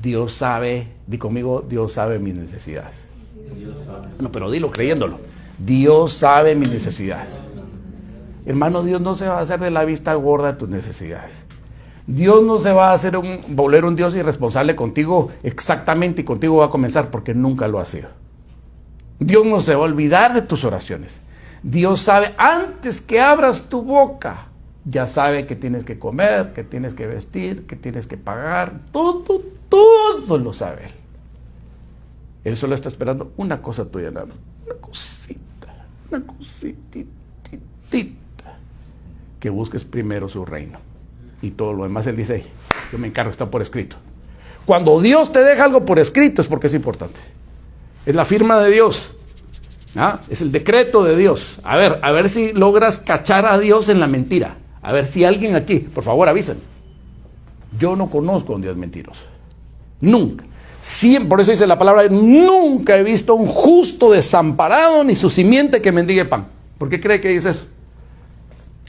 Dios sabe, di conmigo, Dios sabe mis necesidades. No, pero dilo creyéndolo. Dios sabe mis necesidades. Hermano, Dios no se va a hacer de la vista gorda de tus necesidades. Dios no se va a volver un Dios irresponsable contigo exactamente, y contigo va a comenzar, porque nunca lo ha sido. Dios no se va a olvidar de tus oraciones. Dios sabe, antes que abras tu boca, ya sabe que tienes que comer, que tienes que vestir, que tienes que pagar. Todo lo sabe Él. Él solo está esperando una cosa tuya, nada más. Una cositita. Que busques primero su reino. Y todo lo demás Él dice, yo me encargo, está por escrito. Cuando Dios te deja algo por escrito es porque es importante. Es la firma de Dios. Es el decreto de Dios. A ver si logras cachar a Dios en la mentira. A ver si alguien aquí, por favor avisen. Yo no conozco a un Dios mentiroso. Nunca. Siempre, por eso dice la palabra, nunca he visto a un justo desamparado ni su simiente que mendigue pan. ¿Por qué cree que dice eso?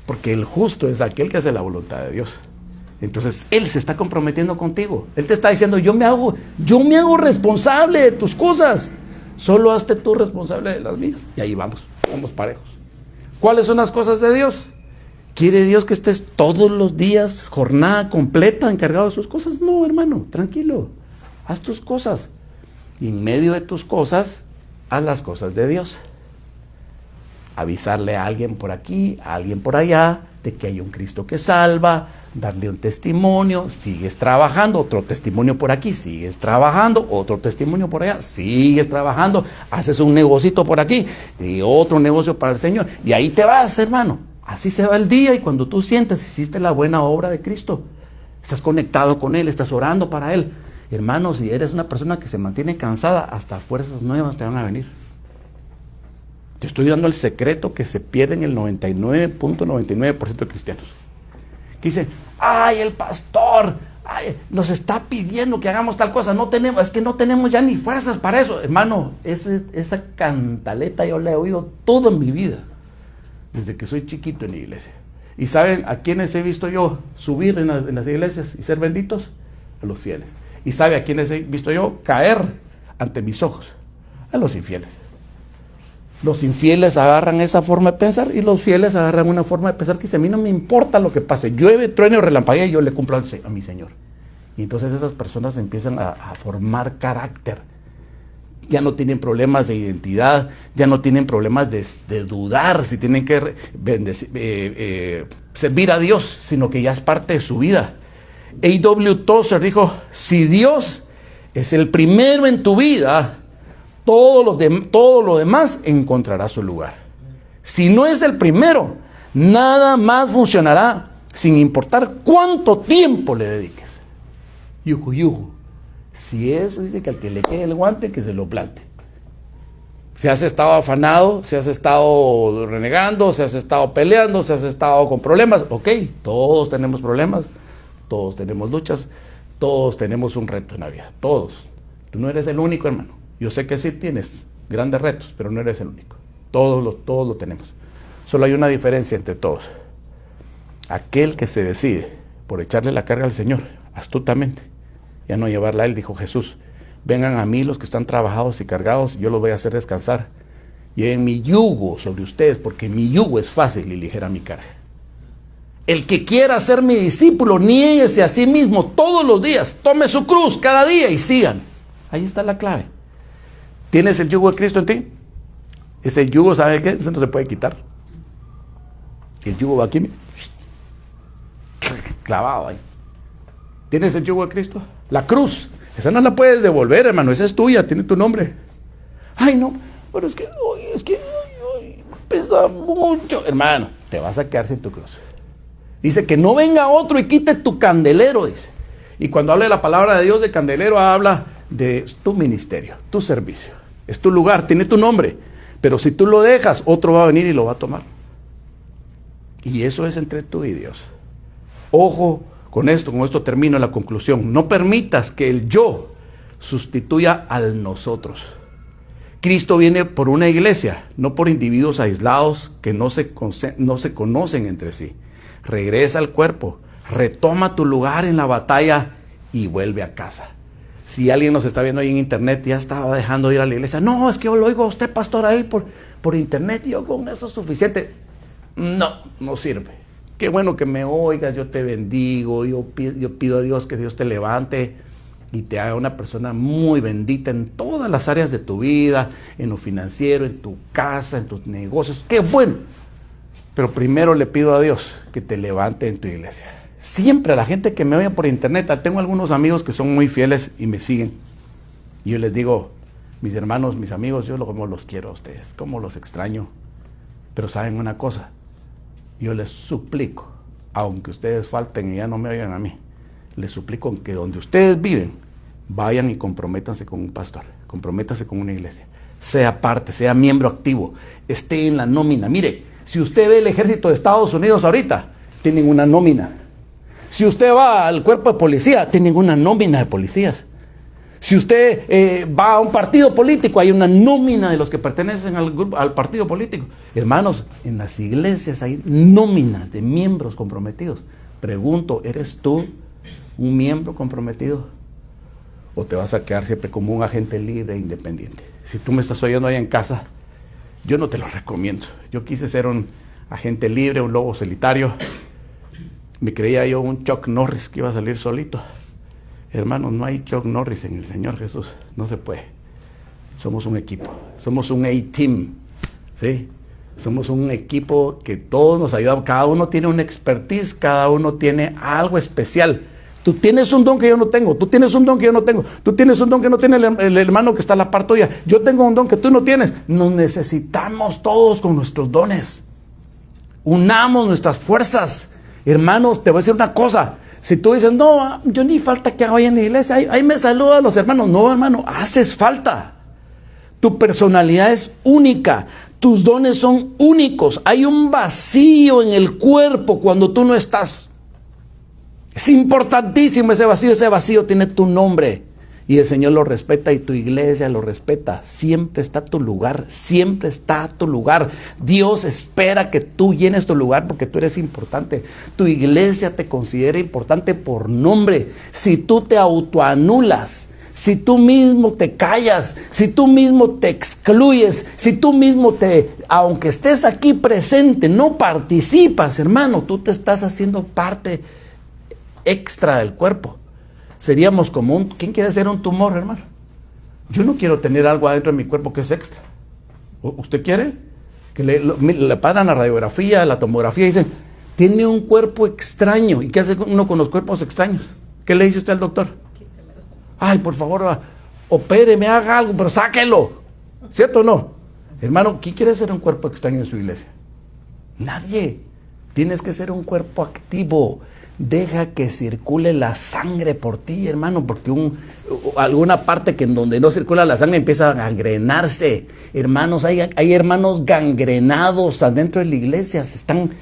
Porque el justo es aquel que hace la voluntad de Dios. Entonces Él se está comprometiendo contigo. Él te está diciendo, yo me hago responsable de tus cosas. Solo hazte tú responsable de las mías. Y ahí vamos parejos. ¿Cuáles son las cosas de Dios? ¿Quiere Dios que estés todos los días, jornada completa, encargado de sus cosas? No, hermano, tranquilo. Haz tus cosas. Y en medio de tus cosas, haz las cosas de Dios. Avisarle a alguien por aquí, a alguien por allá, de que hay un Cristo que salva, darle un testimonio, sigues trabajando, otro testimonio por aquí, sigues trabajando, otro testimonio por allá, sigues trabajando, haces un negocito por aquí y otro negocio para el Señor. Y ahí te vas, hermano. Así se va el día, y cuando tú sientes, hiciste la buena obra de Cristo, estás conectado con Él, estás orando para Él. Hermano, si eres una persona que se mantiene cansada, hasta fuerzas nuevas te van a venir. Te estoy dando el secreto que se pierde en el 99.99% de cristianos. Que dicen, ay, el pastor nos está pidiendo que hagamos tal cosa, es que no tenemos ya ni fuerzas para eso. Hermano, esa cantaleta yo la he oído toda mi vida, desde que soy chiquito en la iglesia. ¿Y saben a quiénes he visto yo subir en las iglesias y ser benditos? A los fieles. ¿Y sabe a quiénes he visto yo caer ante mis ojos? A los infieles. Los infieles agarran esa forma de pensar y los fieles agarran una forma de pensar que dice, a mí no me importa lo que pase, llueve, truene o relampaguee, y yo le cumplo a mi Señor. Y entonces esas personas empiezan a formar carácter. Ya no tienen problemas de identidad, ya no tienen problemas de dudar si tienen que servir a Dios, sino que ya es parte de su vida. A.W. Tozer dijo, si Dios es el primero en tu vida, todo lo demás encontrará su lugar. Si no es el primero, nada más funcionará sin importar cuánto tiempo le dediques. Yuju. Si eso dice que al que le quede el guante, que se lo plante. Si has estado afanado, si has estado renegando, si has estado peleando, si has estado con problemas, ok, todos tenemos problemas, todos tenemos luchas, todos tenemos un reto en la vida, todos. Tú no eres el único, hermano. Yo sé que sí tienes grandes retos, pero no eres el único. Todos lo tenemos. Solo hay una diferencia entre todos. Aquel que se decide por echarle la carga al Señor, astutamente, ya no llevarla a Él, dijo Jesús, vengan a mí los que están trabajados y cargados, yo los voy a hacer descansar. Lleven mi yugo sobre ustedes, porque mi yugo es fácil y ligera mi carga. El que quiera ser mi discípulo, niéguese a sí mismo todos los días, tome su cruz cada día y sigan. Ahí está la clave. ¿Tienes el yugo de Cristo en ti? Ese yugo, ¿sabe qué? Ese no se puede quitar. El yugo va aquí, clavado ahí. ¿Tienes el yugo de Cristo? La cruz, esa no la puedes devolver, hermano, esa es tuya, tiene tu nombre. Ay, no, pero es que pesa mucho. Hermano, te vas a quedar sin tu cruz. Dice que no venga otro y quite tu candelero, dice. Y cuando habla de la palabra de Dios de candelero, habla de tu ministerio, tu servicio. Es tu lugar, tiene tu nombre. Pero si tú lo dejas, otro va a venir y lo va a tomar. Y eso es entre tú y Dios. Ojo con esto termino la conclusión. No permitas que el yo sustituya al nosotros. Cristo viene por una iglesia, no por individuos aislados que no se conocen entre sí. Regresa al cuerpo, retoma tu lugar en la batalla y vuelve a casa. Si alguien nos está viendo ahí en internet, ya estaba dejando de ir a la iglesia. No, es que yo lo oigo a usted, pastor, ahí por internet, y yo con eso es suficiente. No sirve. Qué bueno que me oigas, yo te bendigo, yo pido a Dios que Dios te levante y te haga una persona muy bendita en todas las áreas de tu vida, en lo financiero, en tu casa, en tus negocios. Qué bueno. Pero primero le pido a Dios que te levante en tu iglesia. Siempre a la gente que me oye por internet, tengo algunos amigos que son muy fieles y me siguen. Y yo les digo, Mis hermanos, mis amigos, yo como los quiero a ustedes, como los extraño. Pero saben una cosa, yo les suplico, aunque ustedes falten y ya no me oigan a mí, les suplico que donde ustedes viven, vayan y comprométanse con un pastor, comprométanse con una iglesia, sea parte, sea miembro activo, esté en la nómina. Mire, si usted ve el ejército de Estados Unidos ahorita, tienen una nómina. Si usted va al cuerpo de policía, tienen una nómina de policías. Si usted va a un partido político, hay una nómina de los que pertenecen al partido político. Hermanos, en las iglesias hay nóminas de miembros comprometidos. Pregunto, ¿eres tú un miembro comprometido? ¿O te vas a quedar siempre como un agente libre e independiente? Si tú me estás oyendo ahí en casa, yo no te lo recomiendo. Yo quise ser un agente libre, un lobo solitario. Me creía yo un Chuck Norris que iba a salir solito. Hermanos, no hay Chuck Norris en el Señor Jesús, no se puede. Somos un equipo, somos un A-Team, ¿sí? Somos un equipo que todos nos ayudamos, cada uno tiene una expertise, cada uno tiene algo especial. Tú tienes un don que yo no tengo, tú tienes un don que yo no tengo, tú tienes un don que no tiene el hermano que está a la par tuya, yo tengo un don que tú no tienes. Nos necesitamos todos con nuestros dones. Unamos nuestras fuerzas. Hermanos, te voy a decir una cosa. Si tú dices, no, yo ni falta que haga hoy en la iglesia, ahí me saludan los hermanos. No, hermano, haces falta. Tu personalidad es única, tus dones son únicos. Hay un vacío en el cuerpo cuando tú no estás. Es importantísimo ese vacío tiene tu nombre. Y el Señor lo respeta y tu iglesia lo respeta. Siempre está tu lugar, siempre está tu lugar. Dios espera que tú llenes tu lugar porque tú eres importante. Tu iglesia te considera importante por nombre. Si tú te autoanulas, si tú mismo te callas, si tú mismo te excluyes, si tú mismo aunque estés aquí presente, no participas, hermano, tú te estás haciendo parte extra del cuerpo. Seríamos como ¿quién quiere ser un tumor, hermano? Yo no quiero tener algo adentro de mi cuerpo que es extra. ¿Usted quiere? Que le paran la radiografía, la tomografía y dicen, tiene un cuerpo extraño. ¿Y qué hace uno con los cuerpos extraños? ¿Qué le dice usted al doctor? Ay, por favor, opéreme, haga algo, pero sáquelo. ¿Cierto o no? Hermano, ¿quién quiere ser un cuerpo extraño en su iglesia? Nadie. Tienes que ser un cuerpo activo. Deja que circule la sangre por ti, hermano, porque alguna parte que en donde no circula la sangre empieza a gangrenarse. Hermanos, hay hermanos gangrenados adentro de la iglesia, se están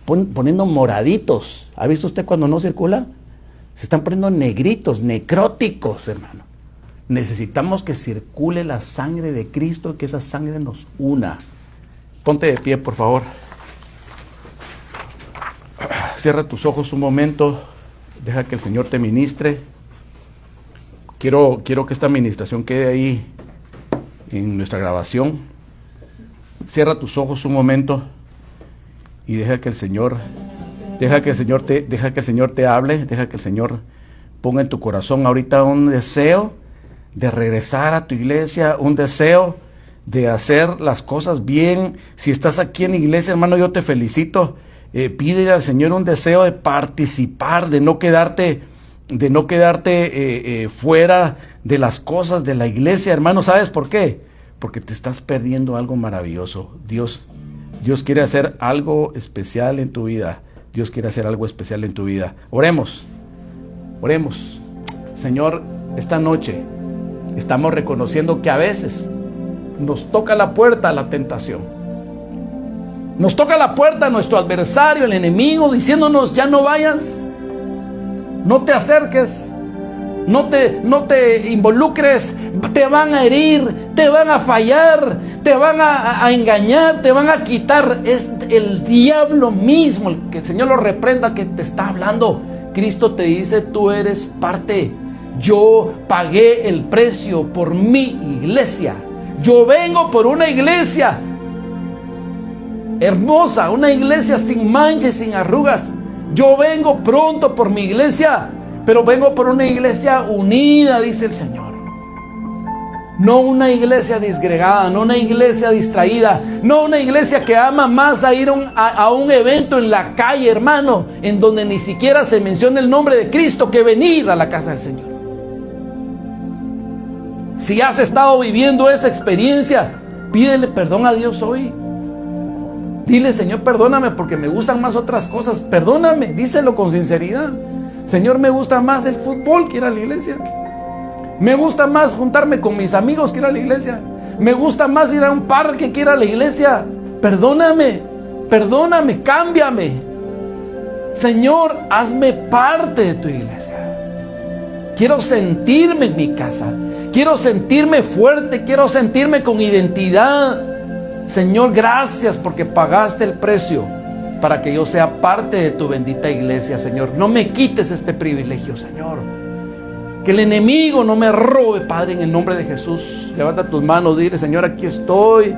poniendo moraditos. ¿Ha visto usted cuando no circula? Se están poniendo negritos, necróticos, hermano. Necesitamos que circule la sangre de Cristo y que esa sangre nos una. Ponte de pie, por favor. Cierra tus ojos un momento, deja que el Señor te ministre. Quiero que esta ministración quede ahí en nuestra grabación. Cierra tus ojos un momento y deja que el Señor te hable, deja que el Señor ponga en tu corazón ahorita un deseo de regresar a tu iglesia, un deseo de hacer las cosas bien. Si estás aquí en la iglesia, hermano, yo te felicito. Pídele al Señor un deseo de participar, de no quedarte fuera de las cosas de la iglesia, hermano. ¿Sabes por qué? Porque te estás perdiendo algo maravilloso. Dios quiere hacer algo especial en tu vida. Dios quiere hacer algo especial en tu vida. Oremos. Señor, esta noche estamos reconociendo que a veces nos toca la puerta a la tentación. Nos toca la puerta a nuestro adversario, el enemigo, diciéndonos, ya no vayas, no te acerques, no te involucres, te van a herir, te van a fallar, te van a engañar, te van a quitar. Es el diablo mismo, el que el Señor lo reprenda, que te está hablando. Cristo te dice, tú eres parte. Yo pagué el precio por mi iglesia. Yo vengo por una iglesia hermosa, una iglesia sin manchas, sin arrugas. Yo vengo pronto por mi iglesia, pero vengo por una iglesia unida, dice el Señor. No una iglesia disgregada, no una iglesia distraída, no una iglesia que ama más a ir a un evento en la calle, hermano, en donde ni siquiera se menciona el nombre de Cristo, que venir a la casa del Señor. Si has estado viviendo esa experiencia, pídele perdón a Dios hoy. Dile: Señor, perdóname porque me gustan más otras cosas. Perdóname, díselo con sinceridad. Señor, me gusta más el fútbol que ir a la iglesia. Me gusta más juntarme con mis amigos que ir a la iglesia. Me gusta más ir a un parque que ir a la iglesia. Perdóname, perdóname, cámbiame. Señor, hazme parte de tu iglesia. Quiero sentirme en mi casa. Quiero sentirme fuerte. Quiero sentirme con identidad. Señor, gracias porque pagaste el precio para que yo sea parte de tu bendita iglesia, Señor. No me quites este privilegio, Señor. Que el enemigo no me robe, Padre, en el nombre de Jesús. Levanta tus manos, dile: Señor, aquí estoy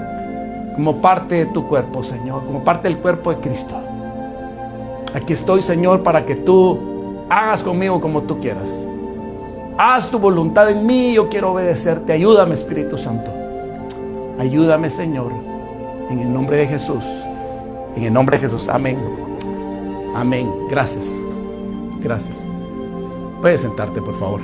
como parte de tu cuerpo, Señor, como parte del cuerpo de Cristo. Aquí estoy, Señor, para que tú hagas conmigo como tú quieras. Haz tu voluntad en mí, yo quiero obedecerte. Ayúdame, Espíritu Santo. Ayúdame, Señor, en el nombre de Jesús. En el nombre de Jesús, amén. Amén. Gracias. Gracias. Puedes sentarte, por favor.